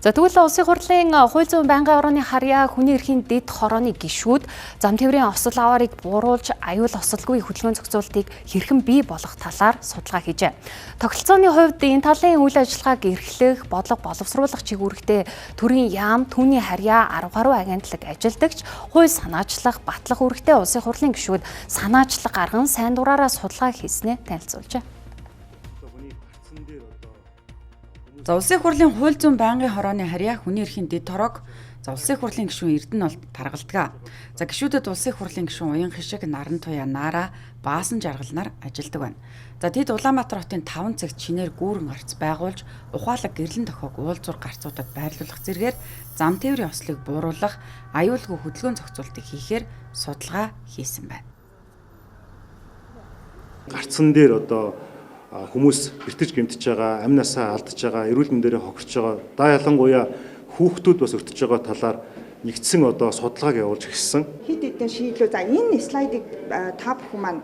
За тэгвэл улсын хурлын хууль зүйн байнгын орооны харьяа хүний эрхийн дэд хорооны гишүүд зам тээврийн осол аваарыг бууруулж аюул осолгүй хөдөлгөөн зохицуултыг хэрхэн бий болгох талаар судалгаа хийжээ. Тогтолцооны хувьд энэ талын үйл ажиллагааг эрхлэх, бодлого боловсруулах чиглэлтэй төрийн яам, түүний харьяа 10 гаруй агентлаг ажилдагч, хууль санаачлах, батлах үүрэгтэй улсын хурлын гишүүд санаачлах арган сайн дураараа судалгаа хийснээ танилцуулжээ. За улсын хурлын хууль зүйн байнгын хорооны харьяа хүний эрхийн дэд хороог улсын хурлын гишүүн Эрдэнэ бол таргалдаг. За гишүүдэд улсын хурлын гишүүн Уян Хишиг, Наран Туяа, Наара, Баасан жаргалнаар ажилдаг байна. За тэд Улаанбаатар хотын 5 цагт шинээр гүүрэн гарц байгуулж, ухаалаг гэрлэн дохиог уулзуур гарцуудад байрлуулах зэргээр зам тээврийн ослыг бууруулах, аюулгүй хөдөлгөөн зохицуултыг хийхээр судалгаа хийсэн байна. Гарцсан дээр хүмүүс бэртэж гэмтэж байгаа, амь насаа алдж байгаа, эрүүл мэндээрээ хохирч байгаа, даа ялангуяа хүүхдүүд бас өртөж байгаа талаар нэгдсэн судалгааг явуулж эхэлсэн. Хэд хэдэн шийдлүүд за энэ слайдыг та бүхэн маань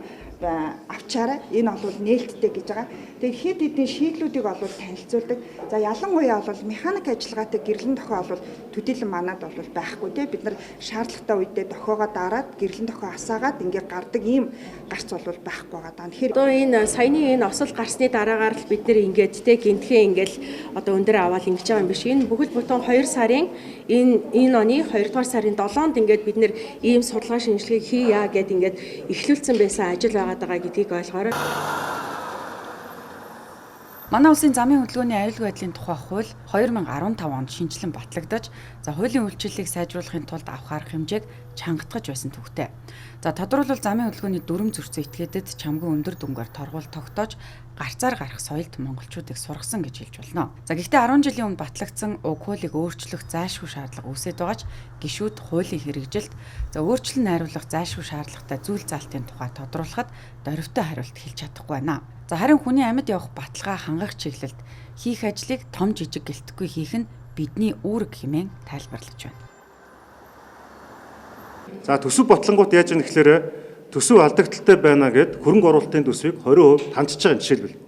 авчаарай. Энэ бол нээлттэй гэж байгаа. Тэгээд хэд хэдэн шийдлүүдийг олвол танилцуулдаг. За ялангуяа бол механик ажиллагаатай гэрлэн дохио бол төдийлөн манад бол байхгүй те. Бид нар шаардлагатай үедээ дохиогоо дараад гэрлэн дохио асаагаад ингээд гардаг ийм гарц бол байхгүй байгаа даа. Тэгэхээр энэ саяны энэ осол гарсны дараагаар л бид нар ингээд те гинтхэн ингээд өндөр аваад ингэж байгаа юм биш. Энэ бүхэл бүтэн 2 сарын энэ оны 2 дугаар сарын 7-нд ингээд бид нар ийм судалгаа шинжилгээг хийя гэд ингээд эхлүүлсэн байсан ажил байгаа гэдгийг ойлгоорой. Манай улсын замын хөдөлгөөний аюулгүй байдлын тухай хууль 2015 онд шинжилэн батлагдаж, хуулийн үйлчлэлийг сайжруулахын тулд авах арга хэмжээг чангатгаж байсан төвтэй. За тодорхойлбол замын хөдөлгөөний дүрм зөрчил этгээдэд чамгүй өндөр дүнгээр торгуул тогтоож, гарцаар гарах соёлд монголчуудыг сургасан гэж хэлж болно. За гэхдээ 10 жилийн өмнө батлагдсан уг хуулийг өөрчлөх зайлшгүй шаардлага үүсэж байгаач гишүүд хуулийн хэрэгжилт, өөрчлөлт найруулах зайлшгүй шаардлагатай зүйл заалтын тухай тодруулахад дорвитой хариулт хэлж чадахгүй байна. За харин хүний амьд явах баталгаа хангах чиглэлд хийх ажлыг том жижиг гэлтэхгүй хийх нь бидний үүрэг хэмээн тайлбарлаж байна. За төсөв ботлонгууд яаж юм гэхээр төсөв алдагдaltaй байна гэд хөрөнгө оруулалтын төсвийг 20% тандж байгаа жишээлбэл.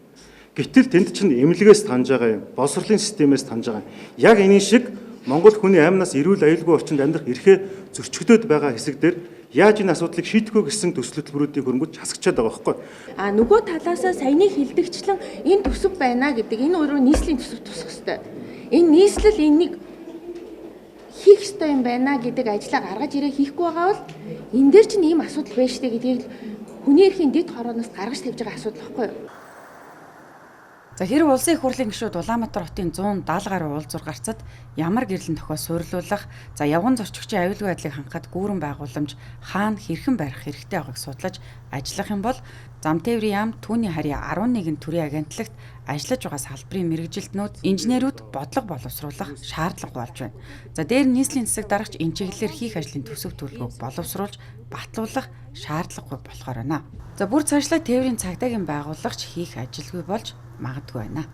Гэтэл тэнд чинь эмнэлгээс таньж байгаа юм, боловсролын системээс таньж байгаа юм. Яг энэ шиг Монгол хүний амнаас эрүүл аюулгүй орчинд амьдрах эрхээ зөрчигдөд байгаа хэсэг дээр яаж энэ асуудлыг шийдэхгүй гэсэн төсөл хөтөлбөрүүдийн хөрөнгөж хасгачаад байгаа байхгүй. Нөгөө талаасаа саяны хилдэгчлэн энэ төсөв байна гэдэг энэ өөрөө нийслэлийн төсөв тусах ёстой. Энэ нийслэл энийг хийх ёстой юм байна гэдэг ажлаа гаргаж ирээ хийхгүй байгаа бол энэ дээр чинь ийм асуудал байна штэ гэдгийг хүний эрхийн дэд хорооноос гаргаж тавьж байгаа асуудал байхгүй юу? За хэрэг улсын их хурлын гишүүд Улаанбаатар хотын 170 гаруй уулзуур гарцад ямар гэрлэн дохио суйрлуулах, явган зорчигчийн аюулгүй байдлыг хангахад гүүрэн байгууламж хаана хэрхэн барих хэрэгтэй байгааг судлаж ажиллах юм бол зам тээврийн яам, түүний харьяа 11 төрлийн агентлагт ажиллаж байгаа салбарын мэргэжилтнүүд, инженерүүд бодлого боловсруулах шаардлага болж байна. За дээр нь нийслэлийн засаг дарагч энэ чиглэлээр хийх ажлын төсөв төлөвлөгөөг боловсруулж батлуулах шаардлагагүй болохоор байна. За бүр цаашлаа тээврийн цагдаагийн байгуулагч хийх ажилгүй болж магадгүй байна.